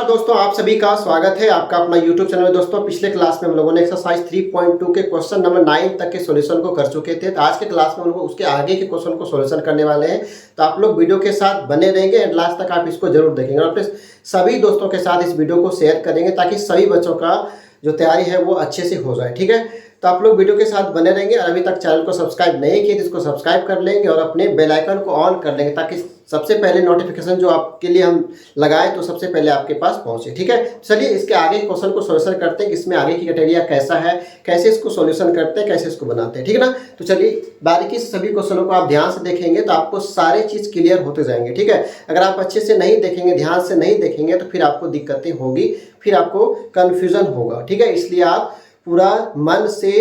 दोस्तों, आप सभी का स्वागत है आपका अपना YouTube चैनल में। दोस्तों, पिछले क्लास में हम लोगों ने एक्सरसाइज 3.2 के क्वेश्चन नंबर 9 तक के सॉल्यूशन को कर चुके थे। तो आज के क्लास में हम लोग उसके आगे के क्वेश्चन को सॉल्यूशन करने वाले हैं। तो आप लोग वीडियो के साथ बने रहेंगे एंड लास्ट तक आप इसको जरूर देखेंगे और अपने सभी दोस्तों के साथ इस वीडियो को शेयर करेंगे ताकि सभी बच्चों का जो तैयारी है वो अच्छे से हो जाए। ठीक है, तो आप लोग वीडियो के साथ बने रहेंगे और अभी तक चैनल को सब्सक्राइब नहीं किए तो इसको सब्सक्राइब कर लेंगे और अपने बेल आइकन को ऑन कर लेंगे ताकि सबसे पहले नोटिफिकेशन जो आपके लिए हम लगाएं तो सबसे पहले आपके पास पहुंचे। ठीक है, चलिए इसके आगे क्वेश्चन को सॉल्यूशन करते हैं कि इसमें आगे की क्राइटेरिया कैसा है, कैसे इसको सॉल्यूशन करते हैं, कैसे इसको बनाते हैं। ठीक है ना, तो चलिए बारीकी से सभी क्वेश्चनों को आप ध्यान से देखेंगे तो आपको सारे चीज़ क्लियर होते जाएंगे। ठीक है, अगर आप अच्छे से नहीं देखेंगे, ध्यान से नहीं देखेंगे तो फिर आपको दिक्कतें होगी, फिर आपको कन्फ्यूजन होगा। ठीक है, इसलिए आप पूरा मन से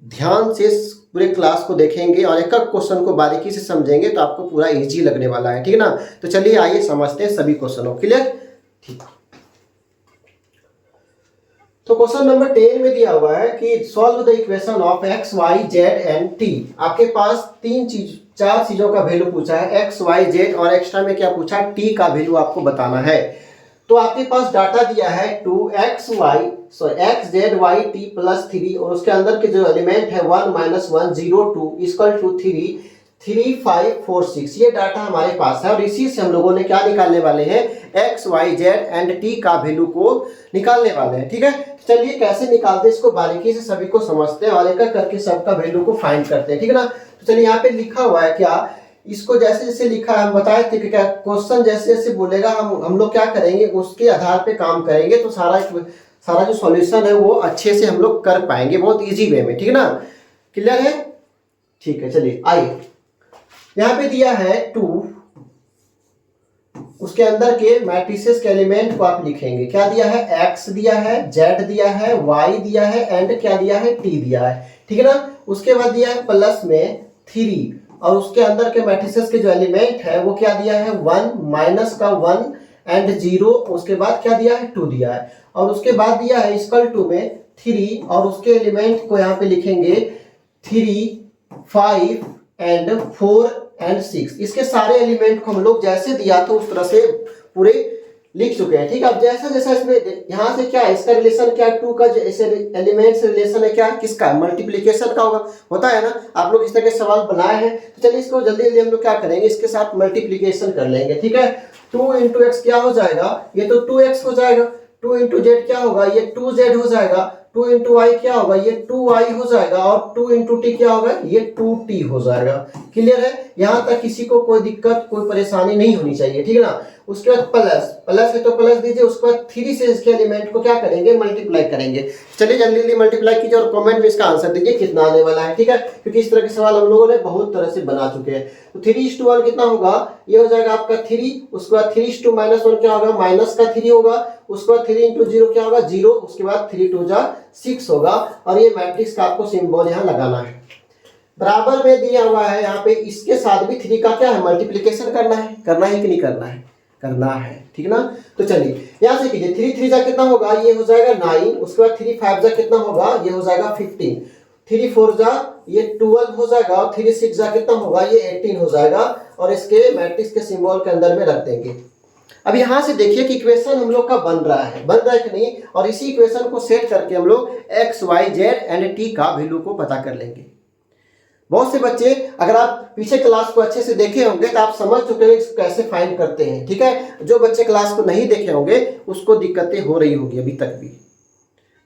ध्यान से पूरे क्लास को देखेंगे और एक एक क्वेश्चन को बारीकी से समझेंगे तो आपको पूरा इजी लगने वाला है। ठीक है ना, तो चलिए आइए समझते हैं सभी क्वेश्चनों। क्लियर? ठीक। तो क्वेश्चन नंबर 10 में दिया हुआ है कि solve the equation of x y z and t. आपके पास चार चीजों का वैल्यू पूछा है, एक्स वाई जेड और एक्स्ट्रा में क्या पूछा, टी का वैल्यू आपको बताना है। तो आपके पास डाटा दिया है 2x z y t plus 3 और उसके अंदर के जो एलिमेंट है 1 - 1 0 2 इक्वल टू 3 3 5 4 6। ये डाटा हमारे पास है और इसी से हम लोगों ने क्या निकालने वाले हैं, x y z and t का वैल्यू को निकालने वाले हैं। ठीक है, चलिए कैसे निकालते हैं इसको बारीकी से सभी को समझते हैं और एक एक करके सबका वैल्यू को फाइंड करते हैं। ठीक है ना, तो चलिए यहाँ पे लिखा हुआ है क्या, इसको जैसे जैसे लिखा है हम बताए थे कि क्या क्वेश्चन जैसे जैसे बोलेगा हम लोग क्या करेंगे, उसके आधार पे काम करेंगे तो सारा जो सॉल्यूशन है वो अच्छे से हम लोग कर पाएंगे, बहुत इजी वे में। ठीक है ना, क्लियर है? ठीक है, चलिए आइए। यहाँ पे दिया है 2, उसके अंदर के मैट्रिसेस के एलिमेंट को आप लिखेंगे। क्या दिया है, x दिया है, z दिया है, y दिया है एंड क्या दिया है, t दिया है। ठीक है ना, उसके बाद दिया है प्लस में 3 और उसके अंदर के मैट्रिसेस के जो एलिमेंट है वो क्या दिया है, 1 माइनस का 1 एंड 0, उसके बाद क्या दिया है, 2 दिया है और उसके बाद दिया है इक्वल टू में 3 और उसके एलिमेंट को यहाँ पे लिखेंगे 3 5 एंड 4 एंड 6। इसके सारे एलिमेंट को हम लोग जैसे दिया था उस तरह से पूरे लिख चुके हैं। ठीक है, अब जैसा जैसा इसमें यहाँ से क्या है, इसका रिलेशन क्या है, 2 का जैसे एलिमेंट से रिलेशन है क्या, किसका, मल्टीप्लिकेशन का होता है ना। आप लोग इस तरह के सवाल बनाए हैं तो चलिए इसको जल्दी जल्दी हम लोग क्या करेंगे, इसके साथ मल्टीप्लिकेशन कर लेंगे। ठीक है, 2 इंटू एक्स क्या हो जाएगा, ये तो 2x हो जाएगा, 2 इंटू जेड क्या होगा, ये 2z हो जाएगा, 2 इंटू वाई क्या होगा, ये 2y हो जाएगा और 2 इंटू टी क्या होगा, ये 2t हो जाएगा। क्लियर है? यहाँ तक किसी को कोई दिक्कत कोई परेशानी नहीं होनी चाहिए। ठीक है ना, उसके बाद प्लस है तो प्लस दीजिए, उसके बाद 3 से इसके एलिमेंट को क्या करेंगे, मल्टीप्लाई करेंगे। चलिए जल्दी जल्दी मल्टीप्लाई कीजिए और कमेंट में इसका आंसर दीजिए कितना आने वाला है। ठीक है, क्योंकि इस तरह के सवाल हम लोगों ने बहुत तरह से बना चुके हैं। तो 3:1 कितना होगा, ये हो जाएगा आपका 3, उसके बाद 3:- 1 क्या होगा, माइनस का 3 होगा, उसके बाद 3 इंटू 0 क्या होगा, 0, उसके बाद 3 2 6 होगा और ये मैट्रिक्स का आपको सिंबल यहाँ लगाना है। बराबर में दिया हुआ है यहाँ पे, इसके साथ भी 3 का क्या है, मल्टीप्लिकेशन करना है कि नहीं करना है, करना है। ठीक ना, तो चलिए यहाँ से कीजिए, 3 3 जा कितना होगा, ये हो जाएगा 9, उसके बाद 3 5 जा कितना होगा, ये हो जाएगा 15, 3 4 जा ये 12 हो जाएगा और 3 6 जा कितना होगा, ये 18 हो जाएगा और इसके मैट्रिक्स के सिंबल के अंदर में रख देंगे। अब यहाँ से देखिए कि इक्वेशन हम लोग का बन रहा है कि नहीं, और इसी इक्वेशन को सेट करके हम लोग x y z and t का वैल्यू को पता कर लेंगे। बहुत से बच्चे अगर आप पीछे क्लास को अच्छे से देखे होंगे तो आप समझ चुके हैं कैसे फाइंड करते हैं। ठीक है, जो बच्चे क्लास को नहीं देखे होंगे उसको दिक्कतें हो रही होगी अभी तक भी,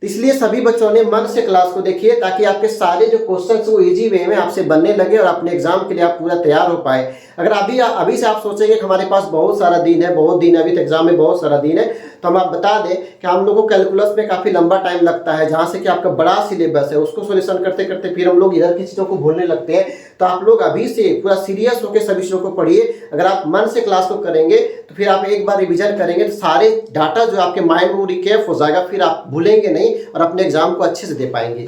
इसलिए सभी बच्चों ने मन से क्लास को देखिए ताकि आपके सारे जो क्वेश्चंस वो इजी वे में आपसे बनने लगे और अपने एग्जाम के लिए आप पूरा तैयार हो पाए। अगर अभी से आप सोचेंगे कि हमारे पास बहुत सारा दिन है, बहुत दिन अभी तक एग्जाम में बहुत सारा दिन है, तो हम आप बता दें कि हम लोगों को कैलकुलस में काफ़ी लंबा टाइम लगता है, जहाँ से कि आपका बड़ा सिलेबस है उसको सोल्यूशन करते करते फिर हम लोग इधर की चीज़ों को भूलने लगते हैं। तो आप लोग अभी से पूरा सीरियस होकर सभी चीज़ों को पढ़िए। अगर आप मन से क्लास को करेंगे तो फिर आप एक बार रिविजन करेंगे तो सारे डाटा जो आपके माइंड में रिकैप हो जाएगा, फिर आप भूलेंगे नहीं और अपने एग्जाम को अच्छे से दे पाएंगे।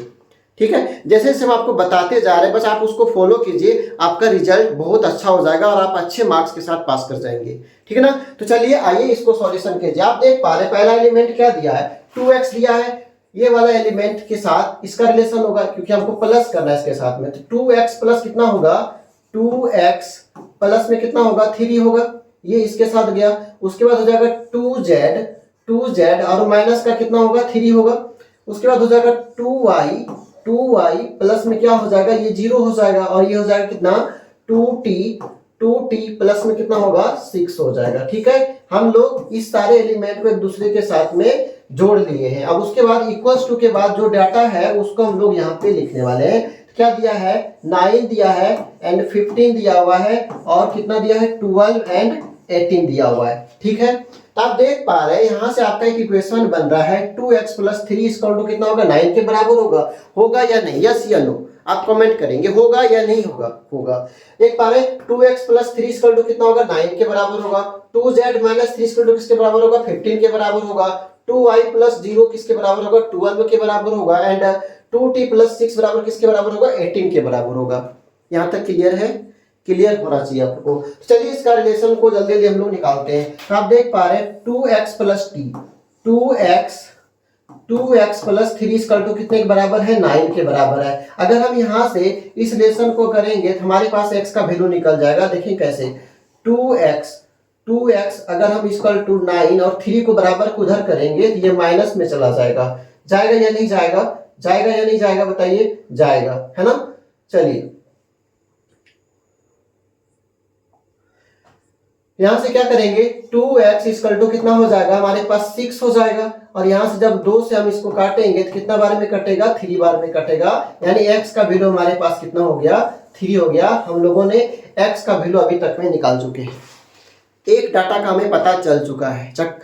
ठीक है, जैसे जैसे हम आपको बताते जा रहे हैं बस आप उसको फॉलो कीजिए, आपका रिजल्ट बहुत अच्छा हो जाएगा और आप अच्छे मार्क्स के साथ पास कर जाएंगे। ठीक है ना, तो चलिए आइए इसको सॉल्यूशन कीजिए। आप देख पा रहे पहला एलिमेंट क्या दिया है, 2x दिया है, ये वाला एलिमेंट के साथ इसका रिलेशन होगा क्योंकि हमको प्लस करना है इसके साथ में, तो 2x प्लस कितना होगा, 2x प्लस में कितना होगा, 3 होगा, ये इसके साथ गया। उसके बाद हो जाएगा 2z 2z और माइनस का कितना होगा 3 होगा। उसके बाद हो जाएगा 2y प्लस में क्या हो जाएगा ये 0 हो जाएगा और ये हो जाएगा कितना 2t प्लस में कितना होगा 6 हो जाएगा। ठीक है, हम लोग इस सारे एलिमेंट को एक दूसरे के साथ में जोड़ लिए हैं। अब उसके बाद इक्वल्स टू के बाद जो डाटा है उसको हम लोग यहाँ पे लिखने वाले हैं। क्या दिया है 9 दिया है एंड 15 दिया हुआ है और कितना दिया है 12 एंड 18 दिया हुआ है। ठीक है, तो आप देख पा रहे हैं यहाँ से आपका एक इक्वेशन बन रहा है 2x प्लस 3 इक्वल टू कितना होगा 9 के बराबर होगा या नहीं, यस या नो आप कमेंट करेंगे होगा या नहीं होगा। देख पा रहे 2x प्लस 3 इक्वल टू कितना होगा 9 के बराबर होगा। 2z माइनस 3 इक्वल टू किसके बराबर होगा 15 के बराबर होगा। 2y प्लस 0 किसके बराबर होगा 12 के बराबर होगा एंड 2t प्लस 6 बराबर किसके बराबर होगा 18 के बराबर होगा। यहाँ तक क्लियर है, क्लियर होना चाहिए आपको। तो चलिए इसका रिलेशन को जल्दी जल्दी हम लोग निकालते हैं। तो आप देख पा रहे हैं 2x plus t 2x plus 3 equal to कितने के बराबर है 9 के बराबर है। अगर हम यहाँ से इस रिलेशन को करेंगे तो हमारे पास x का वैल्यू निकल जाएगा। देखिए कैसे 2x अगर हम इक्वल टू 9 और 3 को बराबर को उधर करेंगे तो ये माइनस में चला जाएगा या नहीं जाएगा या नहीं जाएगा बताइए, जाएगा है ना। चलिए यहां से क्या करेंगे 2x इक्वल टू कितना हो जाएगा हमारे पास 6 हो जाएगा और यहां से जब 2 से हम इसको काटेंगे तो कितना बार में कटेगा 3 बार में कटेगा, यानी x का वैल्यू हमारे पास कितना हो गया 3 हो गया। हम लोगों ने x का वैल्यू अभी तक में निकाल चुके हैं, एक डाटा का हमें पता चल चुका है। चक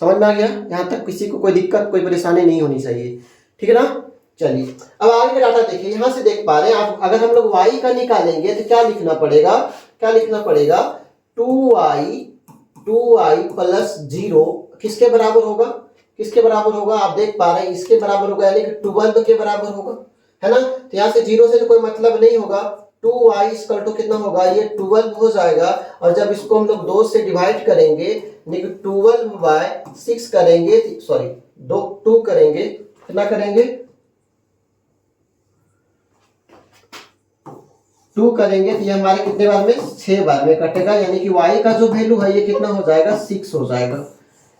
समझ में आ गया, यहाँ तक किसी को कोई दिक्कत कोई परेशानी नहीं होनी चाहिए, ठीक है ना। चलिए अब आगे का डाटा देखिए, यहाँ से देख पा रहे हैं आप अगर हम लोग y का निकालेंगे तो क्या लिखना पड़ेगा 2y प्लस 0 किसके बराबर होगा आप देख पा रहे हैं इसके बराबर होगा यानी कि 12 के बराबर होगा, है ना। तो यहाँ से 0 से तो कोई मतलब नहीं होगा। 2y इक्वल टू कितना होगा ये 12 हो जाएगा और जब इसको हम लोग 2 से डिवाइड करेंगे यानी कि 12/6 करेंगे, सॉरी 2 करेंगे, कितना करेंगे 2 करेंगे तो ये हमारे कितने बार में 6 बार में कटेगा, यानी कि y का जो वैल्यू है ये कितना हो जाएगा 6 हो जाएगा।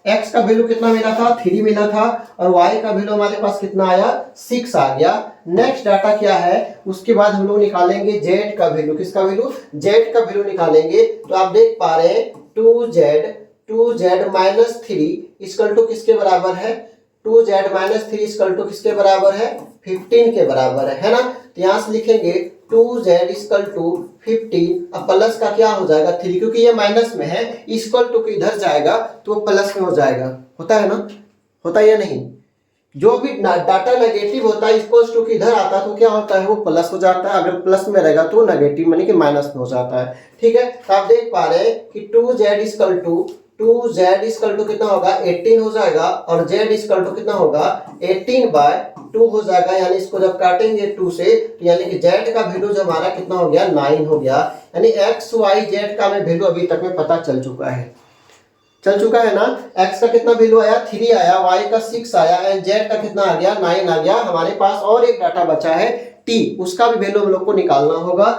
x का वैल्यू कितना मिला था 3 मिला था और y का वैल्यू हमारे पास कितना आया 6 आ गया। नेक्स्ट डाटा क्या है उसके बाद हम लोग निकालेंगे z का वैल्यू, किसका वैल्यू z का वैल्यू निकालेंगे। तो आप देख पा रहे हैं 2z माइनस 3 इक्वल टू किसके बराबर है 2z माइनस 3 इक्वल टू किसके बराबर है 15 के बराबर है ना। तो यहाँ से लिखेंगे 2z इक्वल टू 15 अब प्लस का क्या हो जाएगा 3 क्योंकि ये माइनस में है, इक्वल टू के इधर जाएगा तो वो प्लस में हो जाएगा, होता है ना, होता है या नहीं। जो भी डाटा नेगेटिव होता है इक्वल टू के इधर आता है तो क्या होता है वो प्लस हो जाता है, अगर प्लस में रहेगा तो नेगेटिव यानी कि माइनस में हो जाता है। ठीक है, तो आप देख पा रहे हैं कि 2z इक्वल टू कितना होगा 18 हो जाएगा और z इक्वल टू कितना होगा 18/2 हो जाएगा, यानी इसको जब काटेंगे 2 से यानी कि z का वैल्यू जो हमारा कितना हो गया 9 हो गया, यानी x y z का हमें वैल्यू अभी तक में पता चल चुका है ना। x का कितना वैल्यू आया 3 आया, y का 6 आया एंड z का कितना आ गया 9 आ गया। हमारे पास और एक डाटा बचा है t, उसका भी वैल्यू हम लोग को निकालना होगा।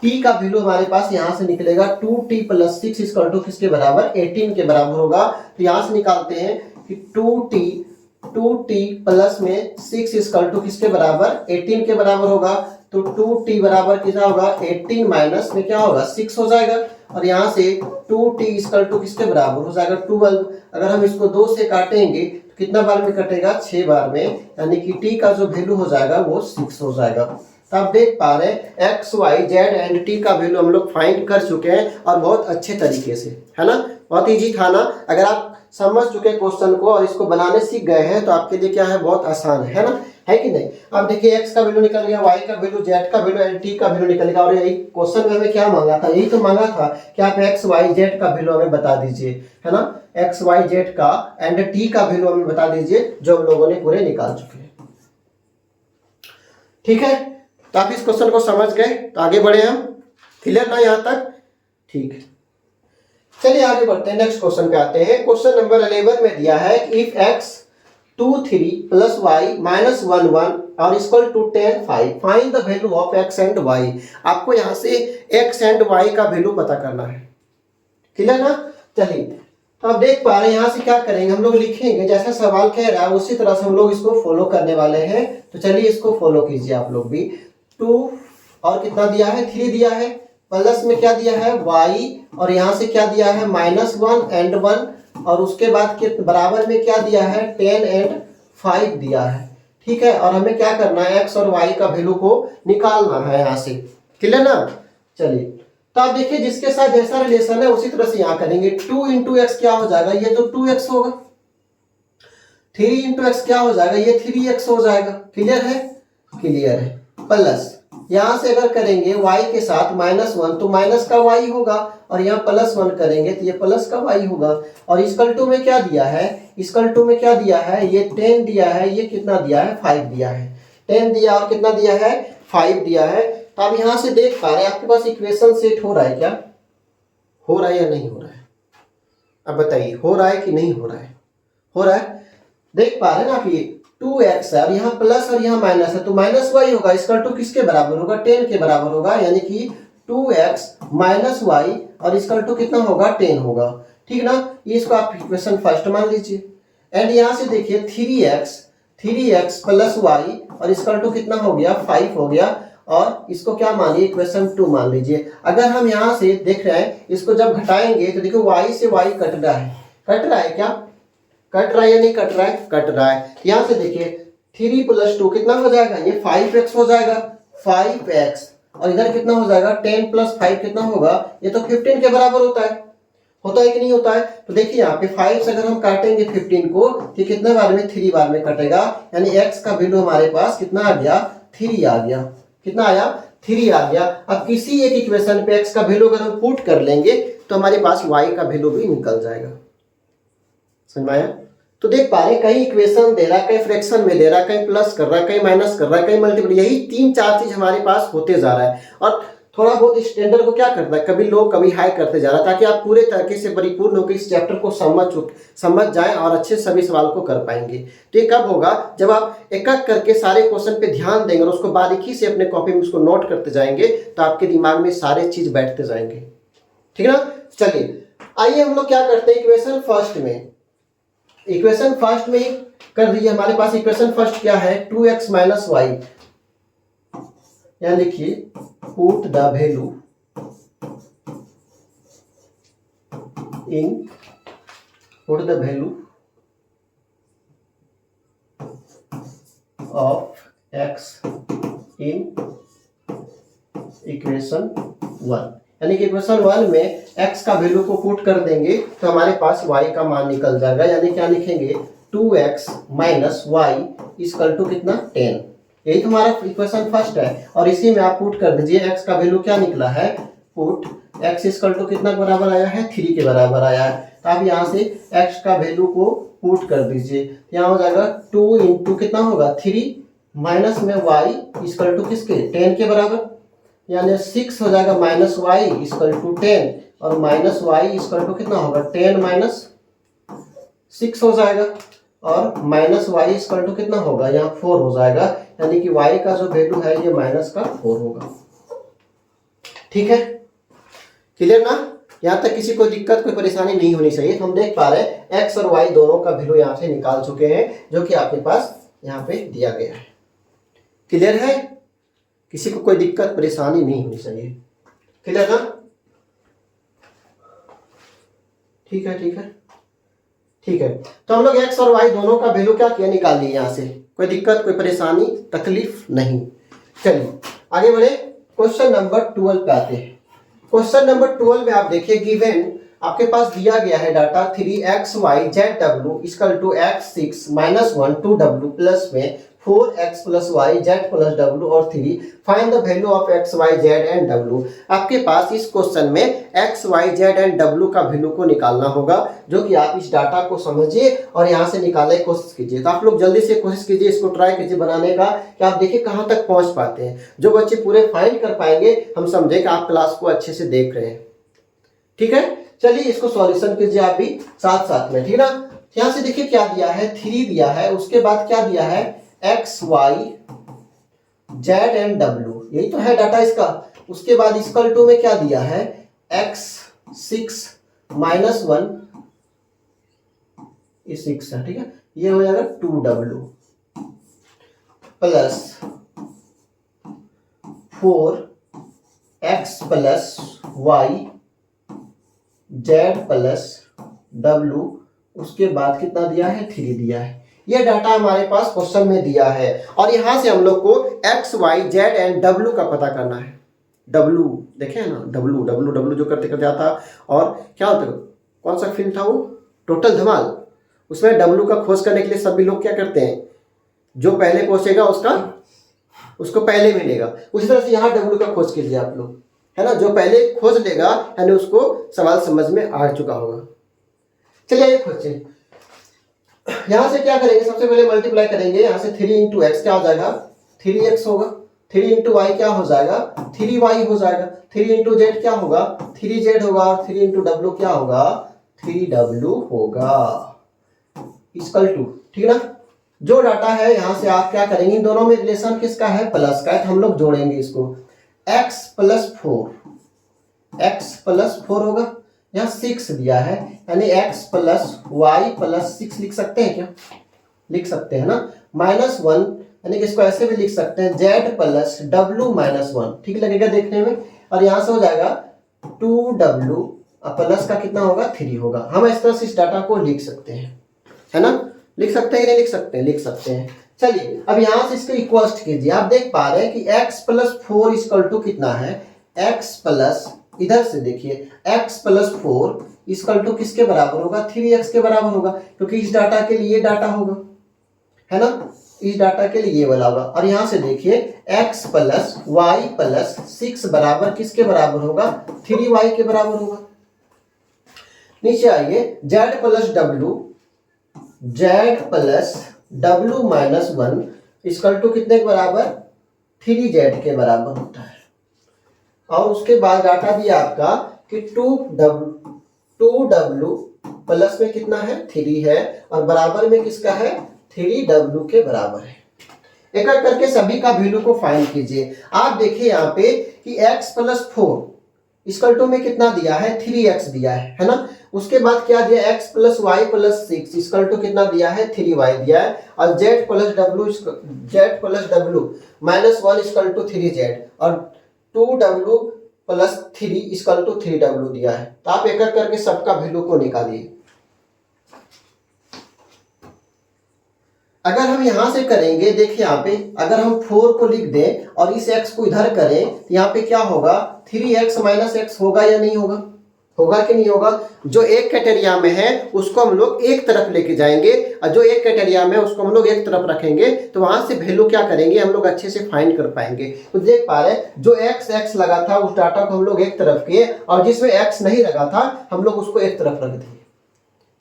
t का वैल्यू हमारे पास यहाँ से निकलेगा 2t प्लस 6 इक्वल टू किसके बराबर 18 के बराबर होगा। तो यहाँ से निकालते हैं कि 2t प्लस में 6 इक्वल टू किसके बराबर 18 के बराबर होगा। तो 2t बराबर कितना होगा 18 माइनस में क्या होगा 6 हो जाएगा और यहाँ से 2t इक्वल टू किसके बराबर हो जाएगा 12। अगर हम इसको 2 से काटेंगे तो कितना बार में कटेगा 6 बार में, यानी कि t का जो वैल्यू हो जाएगा वो 6 हो जाएगा। तो आप देख पा रहे हैं x y z and t का वैल्यू हम लोग फाइंड कर चुके हैं और बहुत अच्छे तरीके से, है ना, बहुत इजी था ना। अगर आप समझ चुके क्वेश्चन को और इसको बनाने सीख गए हैं तो आपके लिए क्या है बहुत आसान है ना, है कि नहीं। अब देखिए एक्स का वैल्यू निकल गया, वाई का वैल्यू, जेड का वैल्यू एंड टी का वैल्यू निकल गया। और यही क्वेश्चन में हमें क्या मांगा था, यही तो मांगा था कि आप एक्स वाई जेड का वैल्यू हमें बता दीजिए, है ना, एक्स वाई जेड का एंड टी का वैल्यू हमें बता दीजिए, जो हम लोगों ने पूरे निकाल चुके हैं। ठीक है, तो आप इस क्वेश्चन को समझ गए, तो आगे बढ़े हम, क्लियर ना यहाँ तक, ठीक है। चलिए आगे बढ़ते हैं, नेक्स्ट क्वेश्चन पे आते हैं। क्वेश्चन नंबर 11 में दिया है if x 2 3 plus y minus 1 1 और equal to 10 5 find the value of x and y। आपको यहाँ से x एंड y का वैल्यू पता करना है, क्लियर ना। चलिए तो आप देख पा रहे हैं यहाँ से क्या करेंगे हम लोग, लिखेंगे जैसा सवाल कह रहा है उसी तरह से हम लोग इसको फॉलो करने वाले हैं। तो चलिए इसको फॉलो कीजिए आप लोग भी। 2 और कितना दिया है, 3 दिया है, प्लस में क्या दिया है y, और यहाँ से क्या दिया है -1 एंड 1, और उसके बाद के बराबर में क्या दिया है 10 एंड 5 दिया है। ठीक है, और हमें क्या करना है x और y का वैल्यू को निकालना है यहाँ से। क्लियर ना। चलिए तो आप देखिए जिसके साथ जैसा रिलेशन है उसी तरह से यहाँ करेंगे। 2 इंटू एक्स क्या हो जाएगा, ये तो 2x होगा। 3 इंटू एक्स क्या हो जाएगा, ये 3x हो जाएगा। क्लियर है, क्लियर है। प्लस यहां से अगर करेंगे y के साथ -1 तो माइनस का y होगा, और यहाँ +1 करेंगे तो ये प्लस का y होगा। और इक्वल टू में क्या दिया है, इक्वल टू में क्या दिया है, ये 10 दिया है, ये कितना दिया है 5 दिया है। 10 दिया और कितना दिया है 5 दिया है। तो आप यहां से देख पा रहे हैं आपके पास इक्वेशन सेट हो रहा है क्या, हो रहा है या नहीं हो रहा है, अब बताइए हो रहा है कि नहीं हो रहा है। हो रहा है, देख पा रहे हैं ना आप, ये 2x है और यहाँ प्लस और यहाँ माइनस है तो -y होगा। इसका टू किसके बराबर होगा, 10 के बराबर होगा, यानी कि 2x -y और इसका टू कितना होगा 10 होगा। ठीक ना, ये इसको आप इक्वेशन फर्स्ट मान लीजिए। एंड यहाँ से देखिए 3x प्लस y और इसका टू कितना हो गया 5 हो गया, और इसको क्या मानिए इक्वेशन 2 मान लीजिए। अगर हम यहाँ से देख रहे हैं इसको जब घटाएंगे तो देखो y से y कट रहा है, कट रहा है क्या, कट रहा है या नहीं कट रहा है, कट रहा है। यहाँ से देखिए 3 + 2 कितना हो जाएगा, ये 5x हो जाएगा, 5x, और इधर कितना हो जाएगा 10 + 5 कितना होगा, ये तो 15 के बराबर होता है कि नहीं होता है। तो देखिए यहाँ पे 5 से अगर हम काटेंगे 15 को तो कितने बार में 3 बार में कटेगा, यानी x का वैल्यू हमारे पास कितना आ गया 3 आ गया। कितना आया 3 आ गया। अब किसी एक इक्वेशन पे x का वैल्यू अगर हम पुट कर लेंगे तो हमारे पास y का वैल्यू भी निकल जाएगा। समझ में आया। तो देख पा रहे हैं कहीं इक्वेशन दे रहा है, कहीं फ्रैक्शन में दे रहा है, कहीं प्लस कर रहा है, कहीं माइनस कर रहा है, कहीं मल्टीपल, यही 3-4 चीज हमारे पास होते जा रहा है। और थोड़ा बहुत स्टैंडर्ड को क्या करता है, कभी लो कभी हाई करते जा रहा है, ताकि आप पूरे तरीके से परिपूर्ण होकर इस चैप्टर को समझ जाएं और अच्छे सभी सवाल को कर पाएंगे। तो ये कब होगा, जब आप एक एक करके सारे क्वेश्चन पे ध्यान देंगे और उसको बारीकी से अपने कॉपी में उसको नोट करते जाएंगे, तो आपके दिमाग में सारे चीज बैठते जाएंगे। ठीक है ना। चलिए आइए हम लोग क्या करते हैं, इक्वेशन फर्स्ट में ही कर दीजिए। हमारे पास इक्वेशन फर्स्ट क्या है 2x - y, यहां लिखिए put the value of x in equation 1, यानी कि इक्वेशन 1 में x का वैल्यू को पुट कर देंगे तो हमारे पास y का मान निकल जाएगा। यानी क्या लिखेंगे 2x - y = कितना 10। यही तो हमारा इक्वेशन फर्स्ट है, और इसी में आप पुट कर दीजिए। x का वैल्यू क्या निकला है, पुट x = कितना के बराबर आया है 3 के बराबर आया है। तो आप यहाँ से x का वैल्यू को पुट कर दीजिए, यहाँ हो जाएगा 2 इंटू कितना होगा 3 माइनस में y = किसके 10 के बराबर, यानी 6 हो जाएगा -y = 10, और -y = कितना होगा 10 - 6 हो जाएगा, और -y = कितना होगा यहाँ 4 हो जाएगा, यानी कि y का जो वैल्यू है ये -4 होगा। ठीक है, क्लियर ना। यहाँ तक किसी को दिक्कत कोई परेशानी नहीं होनी चाहिए। तो हम देख पा रहे हैं x और y दोनों का वैल्यू यहाँ से निकाल चुके हैं, जो कि आपके पास यहाँ पे दिया गया है। क्लियर है, किसी को कोई दिक्कत परेशानी नहीं होनी चाहिए। क्लियर ना। ठीक है, ठीक है, ठीक है। तो हम लोग x और y दोनों का वैल्यू क्या किया, निकाल लिया। यहाँ से कोई दिक्कत कोई परेशानी तकलीफ नहीं। चलिए आगे बढ़े, क्वेश्चन नंबर 12 पे आते हैं। क्वेश्चन नंबर 12 में आप देखिए गिवन आपके पास दिया गया है data 3xy zw = x6 - 1 2w plus में 4x + y z + w और 3 find the value of x y z and w। आपके पास इस क्वेश्चन में x y z and w का वैल्यू को निकालना होगा, जो कि आप इस डाटा को समझिए और यहाँ से निकालने की कोशिश कीजिए। तो आप लोग जल्दी से कोशिश कीजिए, इसको ट्राई कीजिए बनाने का, कि आप देखिए कहाँ तक पहुँच पाते हैं। जो बच्चे पूरे फाइंड कर पाएंगे, हम समझे कि आप क्लास को अच्छे से देख रहे हैं। ठीक है, चलिए इसको सॉल्यूशन कीजिए आप भी साथ साथ में। ठीक ना। यहाँ से देखिए क्या दिया है 3 दिया है, उसके बाद क्या दिया है x y z and w, यही तो है डाटा इसका। उसके बाद इक्वल टू में क्या दिया है x6 - 1 ये 6 है, ठीक है। ये हो जाएगा 2W plus 4x plus y z plus W, उसके बाद कितना दिया है 3 दिया है। ये डाटा हमारे पास क्वेश्चन में दिया है और यहां से हम लोग को x y z and W का पता करना है। W देखे ना, W W W जो करते करते आता, और क्या होता है, कौन सा फिल्म था वो, टोटल धमाल, उसमें W का खोज करने के लिए सभी लोग क्या करते हैं, जो पहले पहुंचेगा उसको पहले मिलेगा। उसी तरह से यहाँ W का खोज कीजिए आप लोग, है ना, जो पहले खोज लेगा यानी उसको सवाल समझ में आ चुका होगा। चलिए ये खोजिए, यहां से क्या करेंगे, सबसे पहले मल्टीप्लाई करेंगे, यहां से 3 इंटू एक्स क्या हो जाएगा 3x होगा, 3 इंटू वाई क्या हो जाएगा 3y हो जाएगा, 3 इंटू जेड क्या होगा 3z होगा, और 3 इंटू डब्ल्यू क्या होगा 3w होगा, इक्वल टू, ठीक है ना। जो डाटा है यहां से आप क्या करेंगे, इन दोनों में रिलेशन किसका है, प्लस का है, तो हम लोग जोड़ेंगे इसको, x प्लस 4 होगा, यहाँ 6 दिया है यानी x प्लस वाई प्लस 6 लिख सकते हैं क्या, लिख सकते हैं ना, -1 यानी कि इसको ऐसे भी लिख सकते हैं z प्लस w माइनस 1, ठीक लगेगा देखने में, और यहां से हो जाएगा 2w प्लस का कितना होगा 3 होगा। हम इस तरह से इस डाटा को लिख सकते हैं, है ना, लिख सकते हैं कि नहीं लिख सकते हैं, लिख सकते हैं। चलिए अब यहां से इसको इक्वस्ट कीजिए, आप देख पा रहे हैं कि x प्लस 4 इक्वल टू कितना है, x प्लस, इधर से देखिए x प्लस 4 इक्वल टू किसके बराबर होगा 3x के बराबर होगा, क्योंकि इस डाटा के लिए डाटा होगा, है ना, इस डाटा के लिए ये वाला होगा। और यहां से देखिए x प्लस वाई प्लस 6 बराबर किसके बराबर होगा 3y के बराबर होगा। नीचे आइए z plus w minus 1 equal to कितने के बराबर 3z के बराबर होता है। और उसके बाद डाटा दिया आपका कि 2w प्लस में कितना है 3 है, और बराबर में किसका है 3w के बराबर है। एक एक करके सभी का वैल्यू को फाइंड कीजिए। आप देखिए यहाँ पे कि x प्लस 4 इक्वल टू में कितना दिया है 3x दिया है ना, उसके बाद क्या दिया x plus y plus 6 equal to कितना दिया है 3y दिया है, और z plus w minus 1 equal to 3z, और 2w plus 3 equal to 3w दिया है। तो आप एक एक करके सबका वैल्यू को निकालिए। अगर हम यहां से करेंगे, देखिए यहाँ पे अगर हम 4 को लिख दें और इस x को इधर करें तो यहाँ पे क्या होगा 3x माइनस x होगा या नहीं होगा, होगा कि नहीं होगा। जो एक कैटेरिया में है उसको हम लोग एक तरफ लेके जाएंगे, और जो एक कैटेरिया में है उसको हम लोग एक तरफ रखेंगे, तो वहां से वैल्यू क्या करेंगे हम लोग अच्छे से फाइंड कर पाएंगे। तो देख पा रहे हैं जो x लगा था उस डाटा को हम लोग एक तरफ किए, और जिसमें x नहीं लगा था हम लोग उसको एक तरफ रख दिए,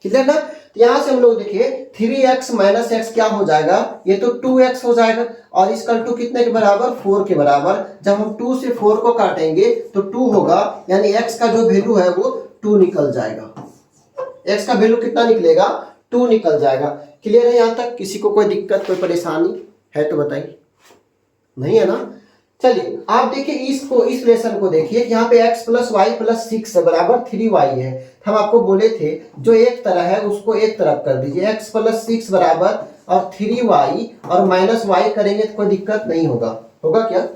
क्लियर ना। तो यहां से हम लोग देखिए 3x माइनस x क्या हो जाएगा, ये तो 2x हो जाएगा, और इक्वल टू कितने के बराबर 4 के बराबर। जब हम 2 से 4 को काटेंगे तो 2 होगा, यानी x का जो वैल्यू है वो 2 निकल जाएगा, x का वैल्यू कितना निकलेगा 2 निकल जाएगा। क्लियर है यहाँ तक, किसी को कोई दिक्कत कोई परेशानी है तो बताइए, नहीं है ना। चलिए आप देखिए इसको, इस रिलेशन को देखिए, यहाँ पे x प्लस वाई प्लस 6 बराबर 3y है। हम आपको बोले थे जो एक तरह है उसको एक तरफ कर दीजिए, x प्लस 6 बराबर और 3y और माइनस y करेंगे तो कोई दिक्कत नहीं होगा, होगा क्या,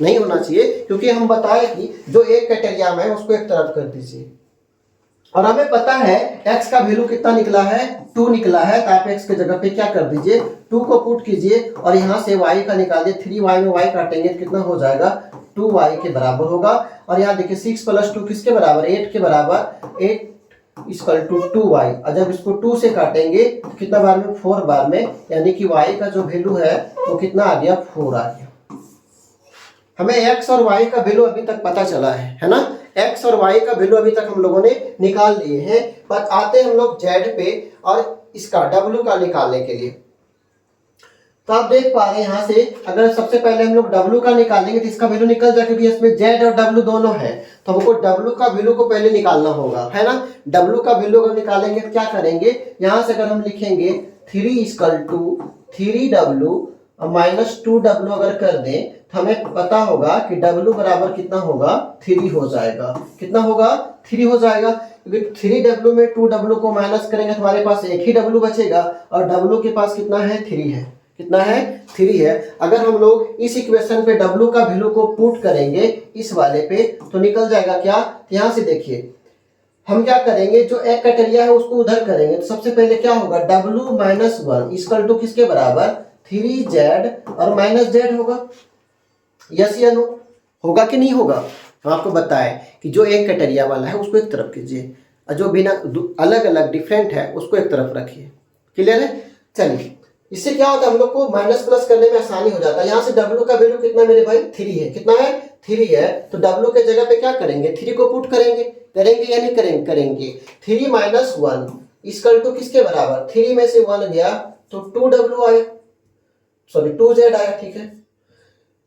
नहीं होना चाहिए, क्योंकि हम बताए कि जो एक कैटेरिया में है उसको एक तरफ कर दीजिए। और हमें पता है x का वैल्यू कितना निकला है 2 निकला है, तो आप x के जगह पे क्या कर दीजिए 2 को पुट कीजिए, और यहाँ से y का निकालिए, 3y में y काटेंगे तो कितना हो जाएगा 2y के बराबर होगा। और यहाँ देखिए 6 प्लस 2 किसके बराबर 8 के बराबर, 8 इक्वल टू 2y, और जब इसको 2 से काटेंगे तो कितना बार में 4 बार में, यानी कि y का जो वैल्यू है वो कितना आ गया 4 आ गया। हमें x और y का वैल्यू अभी तक पता चला है ना, x और y का वैल्यू अभी तक हम लोगों ने निकाल लिए हैं। पर आते हैं हम लोग z पे और इसका w का निकालने के लिए। तो आप देख पा रहे हैं यहाँ से अगर सबसे पहले हम लोग w का निकालेंगे तो इसका वैल्यू निकल जाएगा, क्योंकि इसमें z और w दोनों है, तो हमको w का वैल्यू को पहले निकालना होगा, है ना। w का वैल्यू अगर निकालेंगे तो क्या करेंगे, यहाँ से अगर हम लिखेंगे 3 equal to 3w minus 2w अगर कर दें तो हमें पता होगा कि W बराबर कितना होगा, 3 हो जाएगा। कितना होगा, 3 हो जाएगा, क्योंकि 3W में 2W को माइनस करेंगे तो हमारे पास एक ही W बचेगा और W के पास कितना है, 3 है। कितना है, 3 है। अगर हम लोग इस इक्वेशन पे W का वैल्यू को पुट करेंगे इस वाले पे तो निकल जाएगा क्या, यहां से देखिए हम क्या करेंगे, जो एक क्राइटेरिया है उसको उधर करेंगे। तो सबसे पहले क्या होगा, W माइनस 1 इक्वल टू किसके बराबर, 3Z और माइनस Z होगा। यस या नो, होगा कि नहीं होगा। हम आपको बताएं कि जो एक क्राइटेरिया वाला है उसको एक तरफ कीजिए और जो बिना अलग अलग डिफरेंट है उसको एक तरफ रखिए। क्लियर है। चलिए, इससे क्या होता है, हम लोग को माइनस प्लस करने में आसानी हो जाता है। यहाँ से W का वैल्यू कितना मेरे भाई, 3 है। कितना है, 3 है। तो W के जगह पे क्या करेंगे, 3 को पुट करेंगे। करेंगे या नहीं करेंगे, करेंगे। 3 माइनस 1 इक्वल टू किसके बराबर, 3 में से 1 गया तो 2W आया, सॉरी 2Z आया। ठीक है,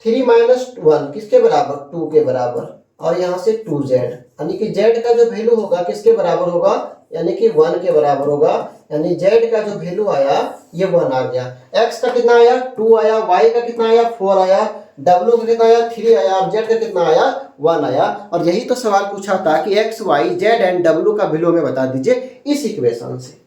3 माइनस 1 किसके बराबर, 2 के बराबर, और यहाँ से 2Z, यानी कि Z का जो वैल्यू होगा किसके बराबर होगा, यानी कि 1 के बराबर होगा। यानी Z का जो वैल्यू आया ये 1 आ गया। X का कितना आया, 2 आया। Y का कितना आया, 4 आया। W का कितना आया, 3 आया। और Z का कितना आया, 1 आया। और यही तो सवाल पूछा था कि X, Y, Z and W का वैल्यू हमें बता दीजिए इस इक्वेशन से।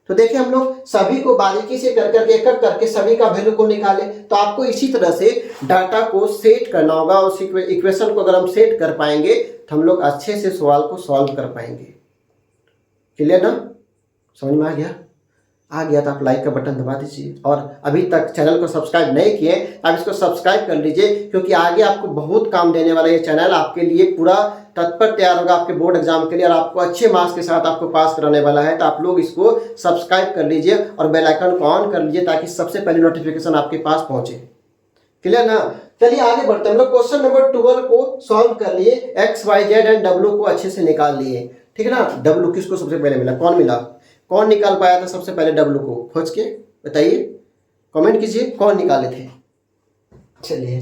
तो देखिए हम लोग सभी को बारीकी से कर करके एक एक करके सभी का वैल्यू को निकाले। तो आपको इसी तरह से डाटा को सेट करना होगा। उस इक्वेशन को अगर हम सेट कर पाएंगे तो हम लोग अच्छे से सवाल को सॉल्व कर पाएंगे। क्लियर ना, समझ में आ गया। आ गया तो आप लाइक का बटन दबा दीजिए, और अभी तक चैनल को सब्सक्राइब नहीं किए आप इसको सब्सक्राइब कर लीजिए, क्योंकि आगे आपको बहुत काम देने वाला ये चैनल आपके लिए पूरा तत्पर तैयार होगा आपके बोर्ड एग्जाम के लिए, और आपको अच्छे मार्क्स के साथ आपको पास कराने वाला है। तो आप लोग इसको सब्सक्राइब कर लीजिए और बेल आइकन को ऑन कर लीजिए ताकि सबसे पहले नोटिफिकेशन आपके पास पहुंचे। क्लियर ना। चलिए आगे बढ़ते हैं। हम लोग क्वेश्चन नंबर 12 को सॉल्व कर लिए। X, y, z and W को अच्छे से निकाल लिए। ठीक है ना। W किसको सबसे पहले मिला, कौन मिला, कौन निकाल पाया था सबसे पहले W को, खोज के बताइए, कमेंट कीजिए कौन निकाले थे। चलिए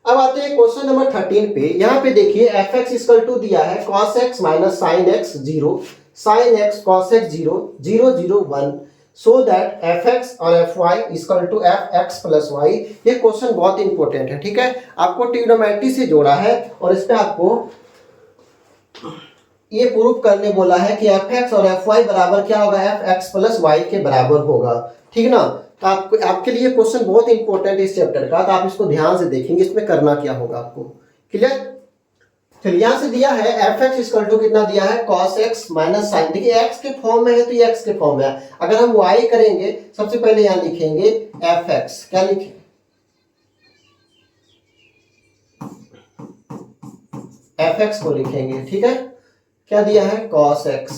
अब आते हैं क्वेश्चन नंबर 13 पे। यहां पे देखिए एफ एक्स इक्वल टू दिया है cos x minus sine x 0, sine x cos x 0, 0 0 1, so that f x और f y equal to f x plus y. ये क्वेश्चन बहुत इंपॉर्टेंट है। ठीक है, आपको ट्रिग्नोमेट्री से जोड़ा है और इस पे आपको ये प्रूफ करने बोला है कि एफ एक्स और एफ वाई बराबर क्या होगा, एफ एक्स प्लस वाई के बराबर होगा। ठीक ना। तो आपको आपके लिए क्वेश्चन बहुत इंपॉर्टेंट है इस चैप्टर का, तो आप इसको ध्यान से देखेंगे इसमें करना क्या होगा आपको। क्लियर। चलिए यहां से दिया है एफ एक्स इक्वल टू कितना दिया है, cos x माइनस साइन। देखिए एक्स के फॉर्म में है तो ये एक्स के फॉर्म में है। अगर हम y करेंगे सबसे पहले यहां लिखेंगे एफ एक्स, क्या लिखेंगे, एफ एक्स को लिखेंगे। ठीक है, क्या दिया है, cos x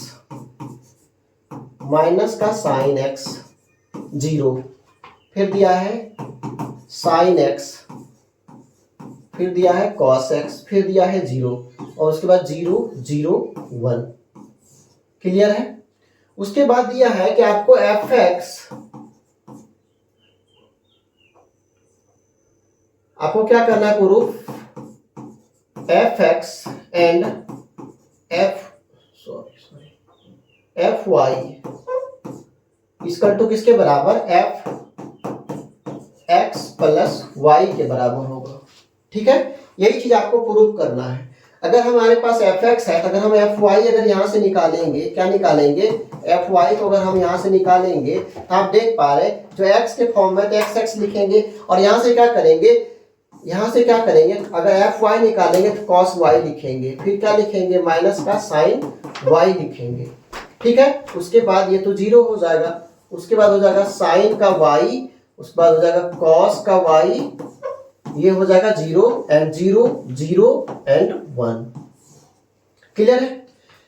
माइनस का साइन x 0, फिर दिया है साइन x, फिर दिया है cos x, फिर दिया है 0, और उसके बाद 0 0 1। क्लियर है। उसके बाद दिया है कि आपको एफ एक्स, आपको क्या करना है proof, f x and f y equal to किसके बराबर, एफ एक्स प्लस वाई के बराबर होगा। ठीक है, यही चीज आपको प्रूफ करना है। अगर हमारे पास एफ एक्स है तो अगर हम एफ वाई अगर यहां से निकालेंगे, क्या निकालेंगे, एफ वाई को अगर हम यहां से निकालेंगे तो आप देख पा रहे जो एक्स के फॉर्म में तो एक्स एक्स लिखेंगे, और यहां से क्या करेंगे, यहां से क्या करेंगे, अगर एफ वाई निकालेंगे तो कॉस वाई लिखेंगे, फिर क्या लिखेंगे, माइनस का साइन वाई लिखेंगे। ठीक है, उसके बाद ये तो 0 हो जाएगा, उसके बाद हो जाएगा साइन का वाई, उसके बाद हो जाएगा कॉस का वाई, ये हो जाएगा 0 एंड 0 0 एंड 1। क्लियर है।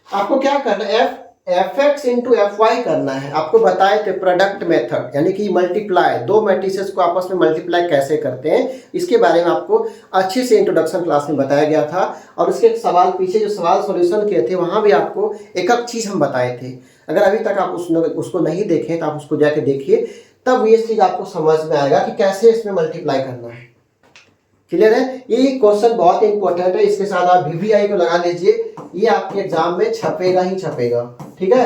आपको क्या करना है, f x into f y करना है। आपको बताए थे प्रोडक्ट मेथड, यानी कि मल्टीप्लाई, दो मैट्रिसेस को आपस में मल्टीप्लाई कैसे करते हैं, इसके बारे में आपको अच्छे से इंट्रोडक्शन क्लास में बताया गया था। और उसके सवाल पीछे जो सवाल सॉल्यूशन किए थे वहां भी आपको एक एक चीज हम बताए थे। अगर अभी तक आप उसको नहीं देखें तो आप उसको जाके देखिए, तब ये चीज आपको समझ में आएगा कि कैसे इसमें मल्टीप्लाई करना है। क्लियर है। ये क्वेश्चन बहुत इंपॉर्टेंट है, इसके साथ आप VVI को लगा लीजिए, ये आपके एग्जाम में छपेगा ही छपेगा। ठीक है,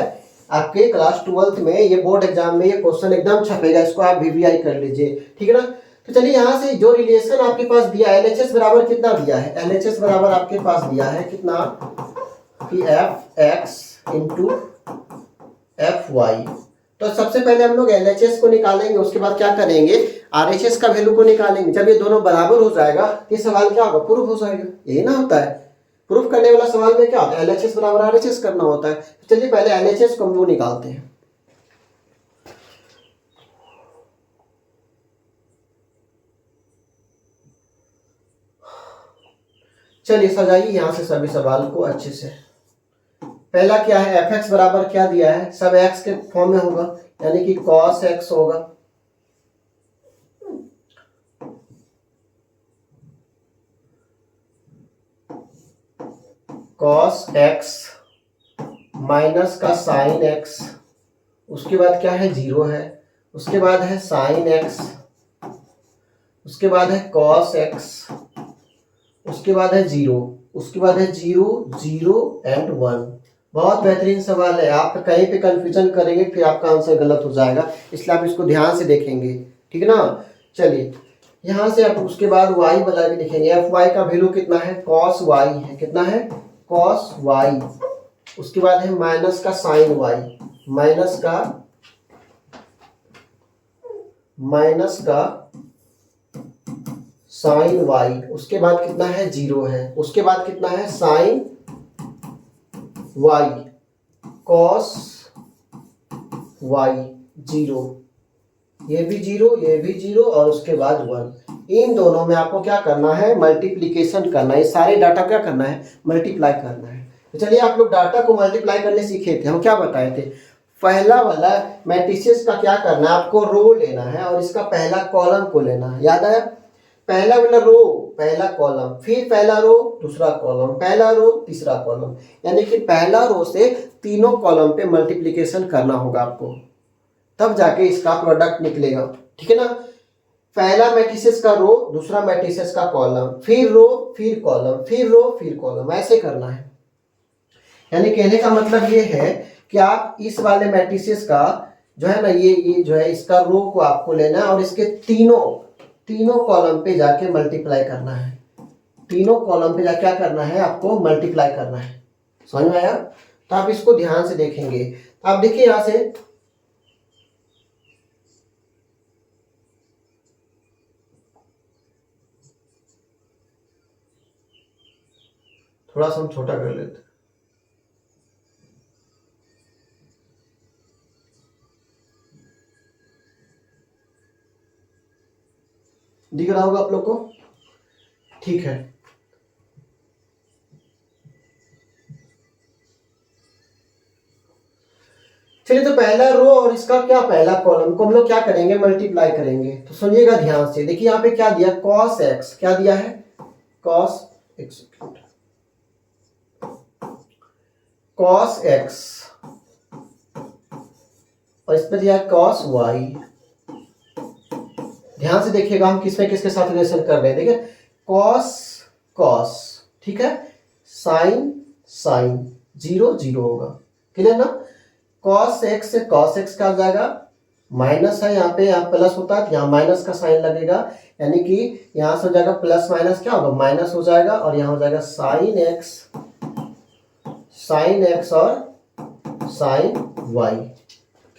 आपके क्लास 12th में ये बोर्ड एग्जाम में ये क्वेश्चन एकदम छपेगा, इसको आप VVI कर लीजिए। ठीक है ना। तो चलिए यहाँ से जो रिलेशन आपके पास दिया है, LHS बराबर कितना दिया है, LHS बराबर आपके पास दिया है कितना कि Fx इंटू Fy। तो सबसे पहले हम लोग LHS को निकालेंगे, उसके बाद क्या करेंगे, RHS का वैल्यू को निकालेंगे। जब ये दोनों बराबर हो जाएगा ये सवाल क्या होगा, प्रूफ हो जाएगा। यही ना होता है, प्रूफ करने वाला सवाल में क्या होता है, LHS बराबर RHS करना होता है। तो चलिए पहले LHS को हम लोग निकालते हैं। चलिए सजाइए यहां से सभी सवाल को अच्छे से। पहला क्या है, Fx बराबर क्या दिया है, सब x के फॉर्म में होगा, यानी कि cos x होगा, cos x माइनस का sin x, उसके बाद क्या है 0 है, उसके बाद है sin x, उसके बाद है cos x, उसके बाद है 0, उसके बाद है 0 0 एंड 1। बहुत बेहतरीन सवाल है, आप कहीं पे कंफ्यूजन करेंगे फिर आपका आंसर गलत हो जाएगा, इसलिए आप इसको ध्यान से देखेंगे, ठीक है ना। चलिए यहाँ से आप उसके बाद y बना के लिखेंगे। Fy का वैल्यू कितना है, cos y है, कितना है cos y, उसके बाद है माइनस का sin y, माइनस का sin y, उसके बाद कितना है 0 है, उसके बाद कितना है sin y, cos y 0, ये भी 0, ये भी 0 और उसके बाद 1। इन दोनों में आपको क्या करना है, मल्टीप्लिकेशन करना है, ये सारे डाटा क्या करना है, मल्टीप्लाई करना है। तो चलिए आप लोग डाटा को मल्टीप्लाई करने सीखे थे, हम क्या बताए थे, पहला वाला मैट्रिसेस का क्या करना है, आपको रो लेना है और इसका पहला कॉलम को लेना है, याद आया, पहला वाला रो पहला कॉलम, फिर पहला रो दूसरा कॉलम, पहला रो तीसरा कॉलम, यानी कि पहला रो से तीनों कॉलम पे मल्टीप्लिकेशन करना होगा आपको, तब जाके इसका प्रोडक्ट निकलेगा, ठीक है ना। पहला मैट्रिसेस का रो, दूसरा मैट्रिसेस का कॉलम, फिर रो फिर कॉलम, फिर रो फिर कॉलम, ऐसे करना है। यानी कहने का मतलब ये है कि आप इस वाले मैट्रिसेस का जो है ना, ये जो है इसका रो को आपको लेना है और इसके तीनों कॉलम पे जाके मल्टीप्लाई करना है, तीनों कॉलम पे जाके क्या करना है, आपको मल्टीप्लाई करना है। समझ में आया? तो आप इसको ध्यान से देखेंगे। आप देखिए यहां से थोड़ा सा हम छोटा कर लेते, दिख रहा होगा आप लोग को, ठीक है। चलिए तो पहला रो और इसका क्या पहला कॉलम को हम लोग क्या करेंगे, मल्टीप्लाई करेंगे। तो सुनिएगा ध्यान से, देखिए यहाँ पे क्या दिया, cos x, क्या दिया है cos x और इस पर दिया है cos y। ध्यान से देखिएगा हम किसमें किसके साथ रिलेशन कर रहे हैं, देखिए cos, ठीक है, sin 0 0 होगा, क्लियर ना। cos x से cos x का आ जाएगा, माइनस है यहाँ पे, यहाँ प्लस होता है तो यहाँ माइनस का साइन लगेगा, यानी कि यहाँ से हो जाएगा प्लस माइनस क्या होगा, माइनस हो जाएगा, और यहाँ हो जाएगा sin x और sin y,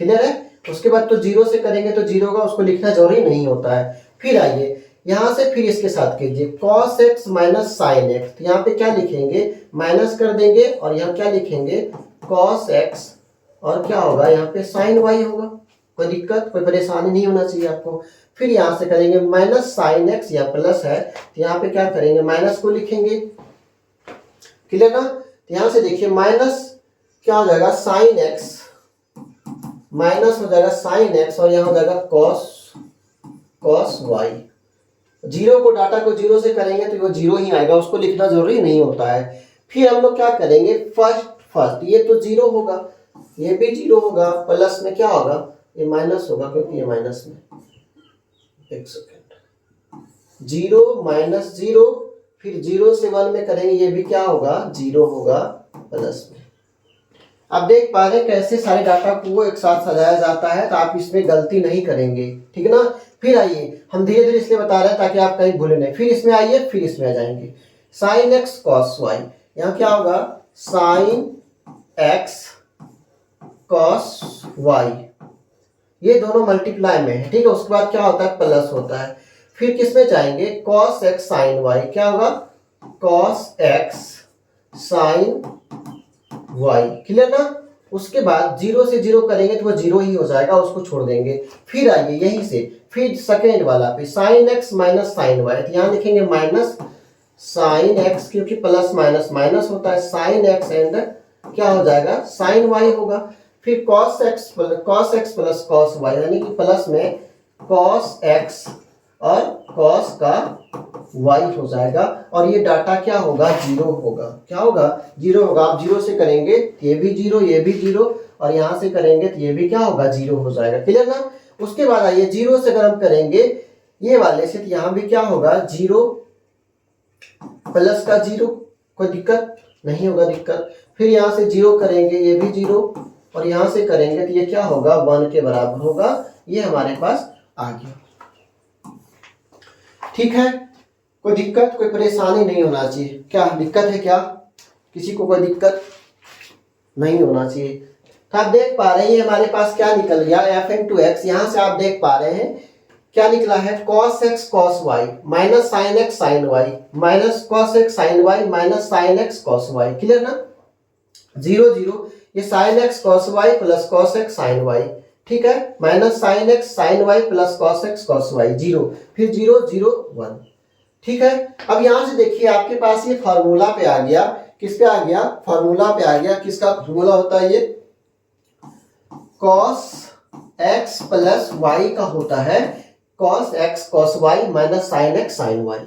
क्लियर है। उसके बाद तो 0 से करेंगे तो 0 का उसको लिखना जरूरी नहीं होता है। फिर आइए यहां से, फिर इसके साथ कीजिए cos x minus sin x, तो यहाँ पे क्या लिखेंगे, माइनस कर देंगे और यहाँ क्या लिखेंगे cos x और क्या होगा यहाँ पे sin y होगा। कोई दिक्कत, कोई परेशानी नहीं होना चाहिए आपको। फिर यहाँ से करेंगे माइनस sin x, या प्लस है तो यहाँ पे क्या करेंगे, माइनस को लिखेंगे, क्लियर ना। तो यहाँ से देखिए माइनस क्या हो जाएगा sin x, माइनस हो जाएगा sin x और यहाँ हो जाएगा cos y। 0 को, डाटा को 0 से करेंगे तो वो 0 ही आएगा, उसको लिखना जरूरी नहीं होता है। फिर हम लोग क्या करेंगे, फर्स्ट ये तो 0 होगा, ये भी 0 होगा, प्लस में क्या होगा, ये माइनस होगा क्योंकि ये माइनस में, एक सेकेंड, 0 माइनस 0, फिर 0 से 1 में करेंगे, ये भी क्या होगा 0 होगा प्लस में। आप देख पा रहे हैं कैसे सारे डाटा को एक साथ सजाया जाता है, तो आप इसमें गलती नहीं करेंगे, ठीक है ना। फिर आइए, हम धीरे धीरे इसलिए बता रहे हैं ताकि आप कहीं भूले नहीं। फिर इसमें आइए, फिर इसमें आ जाएंगे। साइन एक्स कॉस वाई, यहाँ क्या होगा, साइन एक्स कॉस वाई, ये दोनों मल्टीप्लाई में है, ठीक है। उसके बाद क्या होता है, प्लस होता है। फिर किसमें जाएंगे, कॉस एक्स साइन वाई, क्या होगा, cos x sine y, clear ना। उसके बाद जीरो से जीरो करेंगे तो वो जीरो ही हो जाएगा, उसको छोड़ देंगे। फिर आइए यहीं से, फिर सेकेंड वाला पे sine x minus sine y, तो यहाँ लिखेंगे माइनस साइन एक्स, क्योंकि प्लस माइनस माइनस होता है, साइन एक्स एंड क्या हो जाएगा, साइन वाई होगा। फिर cos x plus cos y, यानी कि प्लस में कॉस एक्स और कॉस का वाई हो जाएगा, और ये डाटा क्या होगा, जीरो होगा। क्या होगा, जीरो होगा। आप जीरो से करेंगे ये भी जीरो, ये भी जीरो, और यहां से करेंगे तो ये भी क्या होगा, जीरो हो जाएगा, क्लियर ना। उसके बाद आइए, जीरो से अगर हम करेंगे ये वाले से, तो यहाँ भी क्या होगा, जीरो प्लस का जीरो, कोई दिक्कत नहीं होगा, दिक्कत। फिर यहाँ से जीरो करेंगे, ये भी जीरो, और यहां से करेंगे तो ये क्या होगा, 1 के बराबर होगा। ये हमारे पास आ गया, ठीक है। कोई दिक्कत, कोई परेशानी नहीं होना चाहिए। क्या दिक्कत है, क्या किसी को कोई दिक्कत नहीं होना चाहिए। तो आप देख पा रहे हैं ये हमारे पास क्या निकल गया, एफ इन टू एक्स। यहां से आप देख पा रहे हैं क्या निकला है, cos x cos y minus sine x sine y minus cos x sine y minus sine x cos y, clear ना। जीरो जीरो, ये sine x cos y plus cos x sine y, ठीक है, minus sine x sine y plus cos x cos y, zero, फिर zero zero 1, ठीक है। अब यहां से देखिए आपके पास ये फार्मूला पे आ गया, किस पे आ गया, फार्मूला पे आ गया। किसका फार्मूला होता है ये, कॉस एक्स प्लस वाई का होता है, cos x cos y minus sine x sine y,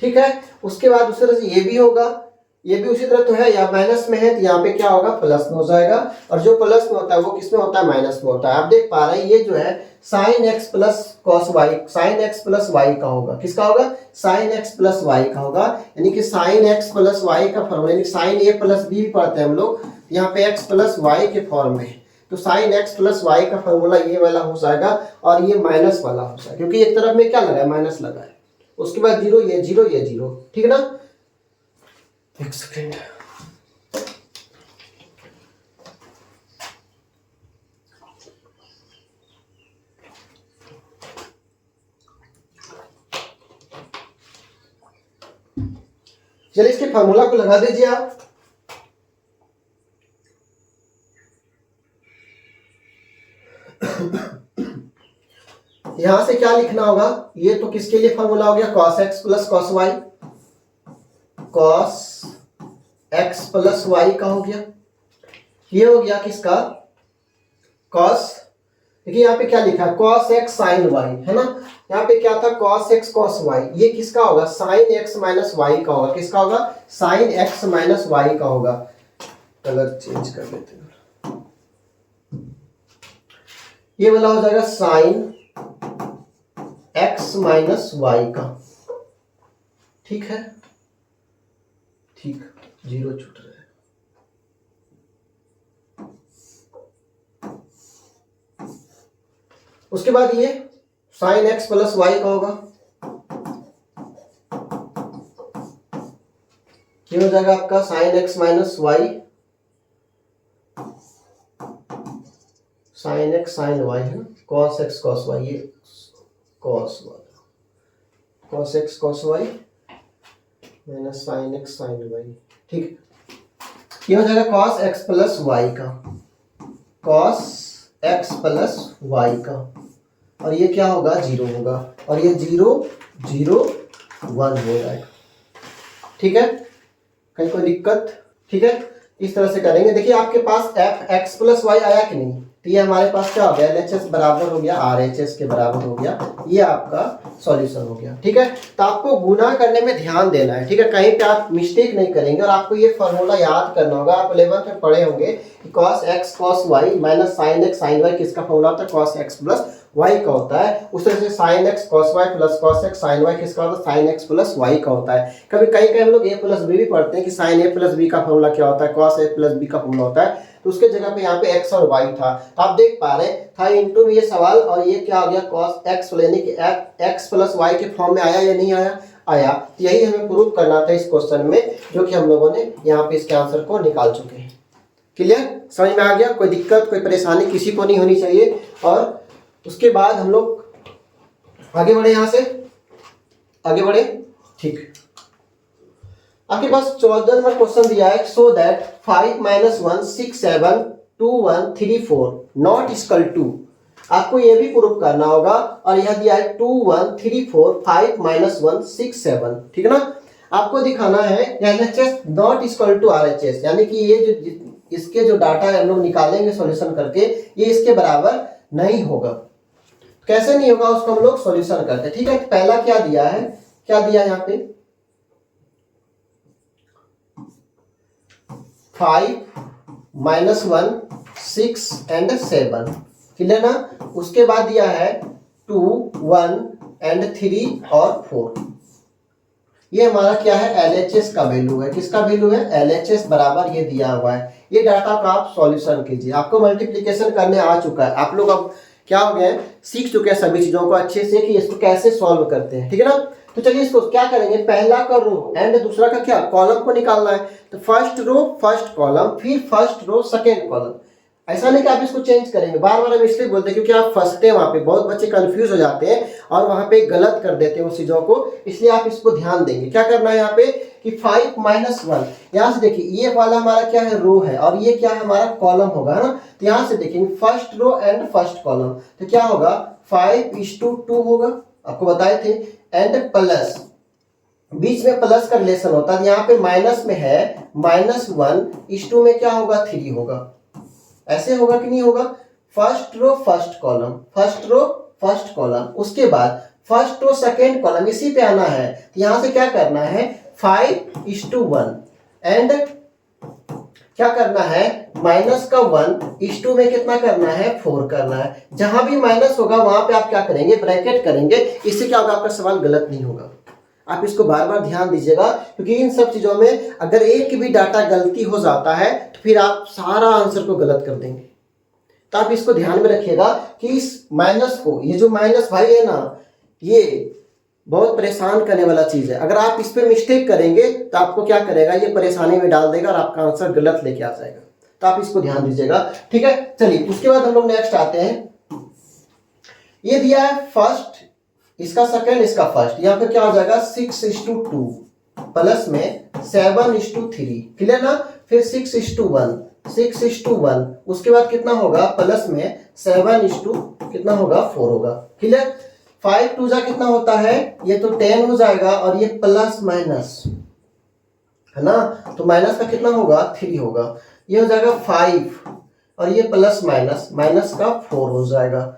ठीक है। उसके बाद दूसरी तरह से ये भी होगा, ये भी उसी तरह तो है, या माइनस में है तो यहाँ पे क्या होगा, प्लस में हो जाएगा, और जो प्लस में होता है वो किस में होता है, माइनस में होता है। आप देख पा रहे हैं ये जो है sine x plus cos y, sine x plus y का होगा, किसका होगा, साइन एक्स प्लस वाई का होगा, यानी कि साइन एक्स प्लस वाई का फॉर्मूला, यानी साइन ए प्लस बी भी पढ़ते हैं हम लोग, यहाँ पे एक्स प्लस वाई के फॉर्म में, तो साइन एक्स प्लस वाई का फॉर्मूला ये वाला हो जाएगा, और ये माइनस वाला हो जाएगा, क्योंकि एक तरफ में क्या लगा है, माइनस लगा है। उसके बाद जीरो, ये जीरो, ये जीरो, ठीक है ना। एक सेकेंड, चलिए इसके फार्मूला को लगा दीजिए आप। यहां से क्या लिखना होगा, ये तो किसके लिए फार्मूला हो गया, cos x plus cos y, cos x plus y का हो गया। ये हो गया किसका, कॉस, देखिए यहाँ पे क्या लिखा है, कॉस एक्स साइन वाई, है ना। यहाँ पे क्या था, कॉस एक्स कॉस वाई, ये किसका होगा, साइन एक्स माइनस वाई का होगा, किसका होगा, साइन एक्स माइनस वाई का होगा। कलर चेंज कर लेते हैं, ये वाला हो जाएगा साइन एक्स माइनस वाई का, ठीक है, ठीक, जीरो छूट रहा है। उसके बाद ये साइन एक्स प्लस वाई का होगा, ये हो जाएगा आपका sine x minus y, sine x sine y है ना, कॉस एक्स कॉस वाई, ये कॉस वाला, cos x cos y minus sine x sine y, ठीक। ये हो जाएगा कॉस एक्स प्लस वाई का, कॉस एक्स प्लस वाई का, और ये क्या होगा, जीरो होगा, और ये जीरो जीरो 1 हो जाएगा, ठीक है। कहीं कोई दिक्कत, ठीक है। इस तरह से करेंगे। देखिए आपके पास एफ एक्स प्लस वाई आया कि नहीं, तो ये हमारे पास क्या हो गया, LHS बराबर हो गया RHS के बराबर हो गया, ये आपका सॉल्यूशन हो गया, ठीक है। तो आपको गुना करने में ध्यान देना है, ठीक है, कहीं पे आप मिस्टेक नहीं करेंगे, और आपको ये फॉर्मूला याद करना होगा। आप 11th में पढ़े होंगे कि cos x cos y minus sine x sine y किसका फॉर्मूला होता है, कॉस एक्स प्लस वाई का होता है। उस तरह से sine x cos y plus cos x sine y किसका होता है, साइन एक्स प्लस वाई का होता है। कभी कहीं कहीं हम लोग ए प्लस बी भी पढ़ते हैं कि साइन ए प्लस बी का फॉर्मूला क्या होता है, कॉस ए प्लस बी का फॉर्मूला होता है। तो उसके जगह पे यहाँ पे x और y था। तो आप देख पा रहे हैं था इनटू में ये सवाल, और ये क्या आ गया cos x, यानी कि x प्लस y के फॉर्म में आया या नहीं आया, आया। तो यही हमें प्रूव करना था इस क्वेश्चन में, जो कि हम लोगों ने यहाँ पे इसके आंसर को निकाल चुके हैं। क्लियर, समझ में आ गया? कोई दिक्कत कोई परेशानी किसी को नहीं होनी चाहिए। और उसके बाद हम लोग आगे बढ़े, यहाँ से आगे बढ़े। ठीक, आपके पास 14 नंबर क्वेश्चन दिया है, so that 5 - 1 6 7 2 1 3 4 not equal to. आपको ये भी प्रूव करना होगा, और यह दिया है 2 1 3 4 5 - 1 6 7, ठीक है ना। आपको दिखाना है LHS not equal to RHS, यानी कि ये जो इसके जो डाटा हम लोग निकालेंगे सॉल्यूशन करके, ये इसके बराबर नहीं होगा। कैसे नहीं होगा उसको हम लोग सॉल्यूशन करते हैं। ठीक है, पहला क्या दिया है, क्या दिया है यहाँ पे 5 - 1 6 एंड 7, क्लियर ना। उसके बाद दिया है 2 1 एंड 3 और 4। ये हमारा क्या है LHS का वैल्यू है। किसका वैल्यू है? LHS बराबर ये दिया हुआ है। ये डाटा का आप सॉल्यूशन कीजिए। आपको मल्टीप्लिकेशन करने आ चुका है, आप लोग अब क्या हो गए, सीख चुके हैं सभी चीजों को अच्छे से कि इसको कैसे सॉल्व करते हैं, ठीक है ना। तो चलिए इसको क्या करेंगे, पहला का रो एंड दूसरा का क्या कॉलम को निकालना है। तो फर्स्ट रो फर्स्ट कॉलम, फिर फर्स्ट रो सेकेंड कॉलम। ऐसा नहीं कि आप इसको चेंज करेंगे, बार बार हम इसलिए बोलते हैं क्योंकि आप फंसते हैं वहां पे, बहुत बच्चे कंफ्यूज हो जाते हैं और वहां पे गलत कर देते हैं उस चीजों को, इसलिए आप इसको ध्यान देंगे। क्या करना है यहाँ पे कि 5 - 1, यहाँ से देखिए ये वाला हमारा क्या है, रो है, और ये क्या है हमारा कॉलम होगा, है ना। तो यहाँ से देखेंगे first row and first column, तो क्या होगा 5:2 होगा, आपको बताए थे। एंड प्लस, बीच में प्लस का रिलेशन होता है, यहाँ पे माइनस में है -1:2 में क्या होगा 3 होगा। ऐसे होगा कि नहीं होगा, first row first column, first row first column, उसके बाद फर्स्ट रो सेकेंड कॉलम, इसी पे आना है। तो यहां से क्या करना है 5:1 एंड क्या करना है माइनस का 1:2 में कितना करना है 4 करना है। जहां भी माइनस होगा वहां पे आप क्या करेंगे ब्रैकेट करेंगे, इससे क्या होगा आपका सवाल गलत नहीं होगा। आप इसको बार बार ध्यान दीजिएगा, क्योंकि इन सब चीजों में अगर एक भी डाटा गलती हो जाता है तो फिर आप सारा आंसर को गलत कर देंगे। तो आप इसको ध्यान में रखिएगा कि इस माइनस को, ये जो माइनस भाई है ना, ये बहुत परेशान करने वाला चीज है। अगर आप इस पे मिस्टेक करेंगे तो आपको क्या करेगा, ये परेशानी में डाल देगा और आपका आंसर गलत लेके आ जाएगा। तो आप इसको ध्यान दीजिएगा, ठीक है। चलिए उसके बाद हम लोग नेक्स्ट आते हैं। ये दिया है फर्स्ट, इसका सेकंड, इसका फर्स्ट, यहाँ पे क्या हो जाएगा 6:2 प्लस में 7:3, क्लियर ना। फिर 6:1, उसके बाद कितना होगा प्लस में 7 कितना होगा 4 होगा, क्लियर। 5 2 जा कितना होता है, ये तो 10 हो जाएगा, और ये प्लस माइनस है ना, तो माइनस का कितना होगा 3 होगा। ये हो जाएगा 5 और ये प्लस माइनस, माइनस का 4 हो जाएगा।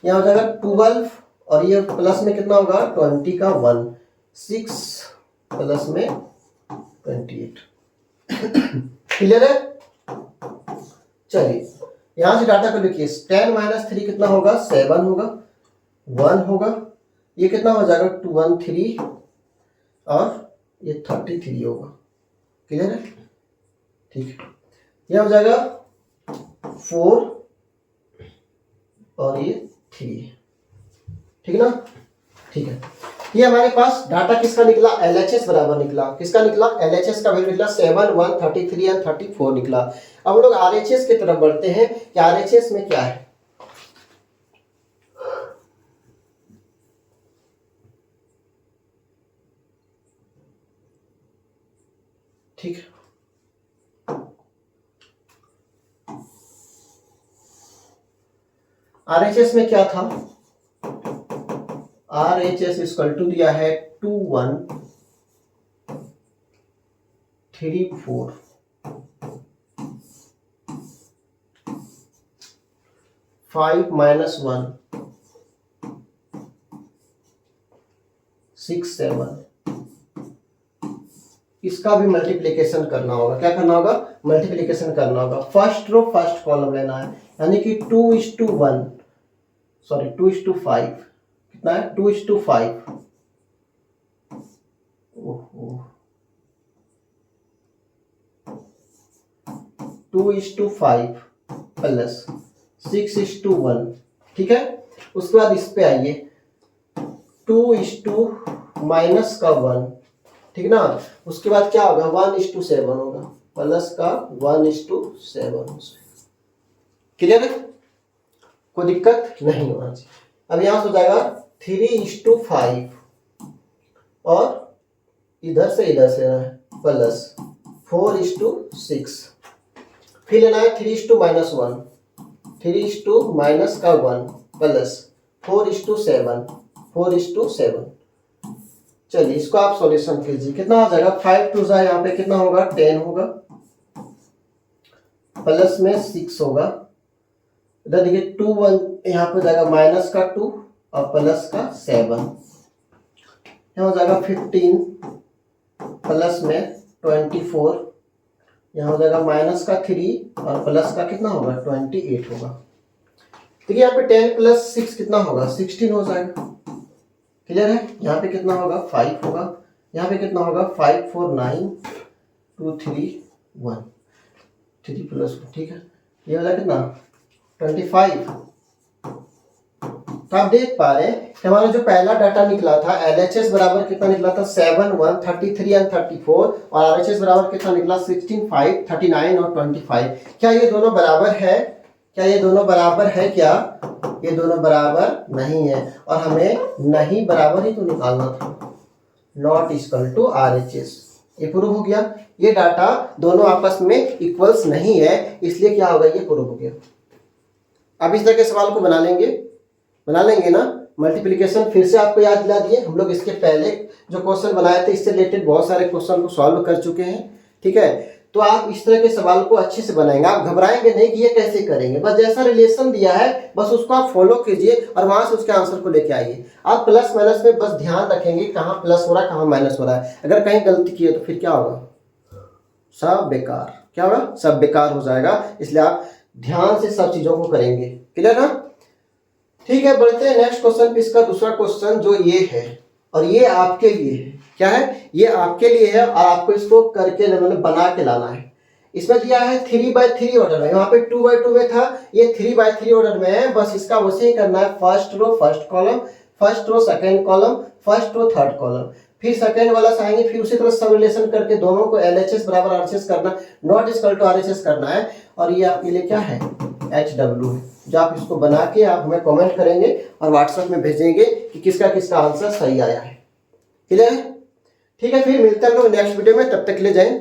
यहाँ हो जाएगा 12 और ये प्लस में कितना होगा 20 का 1, 6 प्लस में 28, क्लियर है। चलिए यहां से डाटा को लिखिए, 10 - 3 कितना होगा 7 होगा, 1 होगा, ये कितना हो जाएगा 213 और ये 33 होगा, क्लियर है। ठीक है, यह हो जाएगा 4 और ये 3, ठीक है ना। ठीक है, ये हमारे पास डाटा किसका निकला LHS बराबर निकला, किसका निकला LHS का वैल्यू निकला 7 1 33 और 34 निकला। अब हम लोग RHS की तरफ बढ़ते हैं कि RHS में क्या है। ठीक है, RHS में क्या था, RHS इक्वल टू दिया है 2 1 3 4 5 - 1 6 7। इसका भी मल्टीप्लिकेशन करना होगा, क्या करना होगा मल्टीप्लिकेशन करना होगा। फर्स्ट रो फर्स्ट कॉलम लेना है, यानी कि 2:1 सॉरी 2:5 कितना है 2:5, ओहो 2:5 प्लस 6:1, ठीक है। उसके बाद इस पे आइए 2 माइनस का 1, ठीक ना। उसके बाद क्या होगा 1:7 होगा, प्लस का 1:7। क्लियर है, कोई दिक्कत नहीं होना चाहिए। अब यहां से हो जाएगा 3:5 और इधर से लेना है प्लस 4:6। फिर लेना है 3:-1, 3 का 1 प्लस 4:7। चलिए इसको आप सॉल्यूशन कीजिए, कितना आ जाएगा 5 टू जा यहाँ पे कितना होगा 10 होगा, प्लस में 6 होगा, इधर देखिए 2 1 यहाँ पे जाएगा माइनस का 2 और प्लस का 7, यहाँ हो जाएगा 15 प्लस में 24, यहाँ हो जाएगा माइनस का 3 और प्लस का कितना होगा 28 होगा। देखिए यहाँ पे 10 प्लस 6 कितना होगा 16 हो जाएगा। क्लियर है, यहाँ पे कितना होगा 5 होगा, यहाँ पे कितना होगा 5 4 9 2 3 1, 3 प्लस 1, ठीक है। ये वाला कितना 25। तो आप देख पा रहे हैं कि हमारा जो पहला डाटा निकला था LHS बराबर कितना निकला था 7 1 33 एंड 34 और RHS बराबर कितना निकला 16 5 39 और 25। क्या ये दोनों बराबर है? क्या ये दोनों बराबर है? क्या ये दोनों बराबर नहीं है और हमें नहीं बराबर ही तो निकालना था, नॉट इक्वल टू RHS। ये प्रूव हो गया, ये डाटा दोनों आपस में इक्वल्स नहीं है, इसलिए क्या होगा ये प्रूव हो गया। अब इस तरह के सवाल को बना लेंगे ना। मल्टीप्लिकेशन फिर से आपको याद दिला दिए, हम लोग इसके पहले जो क्वेश्चन बनाए थे इससे रिलेटेड बहुत सारे क्वेश्चन को सॉल्व कर चुके हैं, ठीक है। तो आप इस तरह के सवाल को अच्छे से बनाएंगे, आप घबराएंगे नहीं कि ये कैसे करेंगे, बस जैसा रिलेशन दिया है बस उसको आप फॉलो कीजिए और वहां से उसके आंसर को लेके आइए। आप प्लस माइनस में बस ध्यान रखेंगे कहाँ प्लस हो रहा है कहाँ माइनस हो रहा है, अगर कहीं गलती किए तो फिर क्या होगा, सब बेकार। क्या होगा, सब बेकार हो जाएगा, इसलिए आप ध्यान से सब चीजों को करेंगे। क्लियर ना, ठीक है। बढ़ते हैं नेक्स्ट क्वेश्चन पे। इसका दूसरा क्वेश्चन जो ये है और ये आपके लिए है, क्या है, ये आपके लिए है और आपको इसको करके मतलब बना के लाना है। इसमें दिया है 3/3 ऑर्डर में, यहाँ पे 2/2 में था, ये 3/3 ऑर्डर में है। बस इसका वैसे ही करना है, first row first column, first row second column, first row third column, फिर सेकंड वाला से आएंगे, फिर उसी तरह सब रिलेशन करके दोनों को LHS बराबर RHS करना, नॉट इक्वल टू RHS करना है। और ये आपके लिए क्या है HW है, जो आप इसको बना के आप हमें कमेंट करेंगे और व्हाट्सएप में भेजेंगे कि किसका किसका आंसर सही आया है। क्लियर है, ठीक है। फिर मिलते हैं हम लोग नेक्स्ट वीडियो में, तब तक के लिए जय हिंद।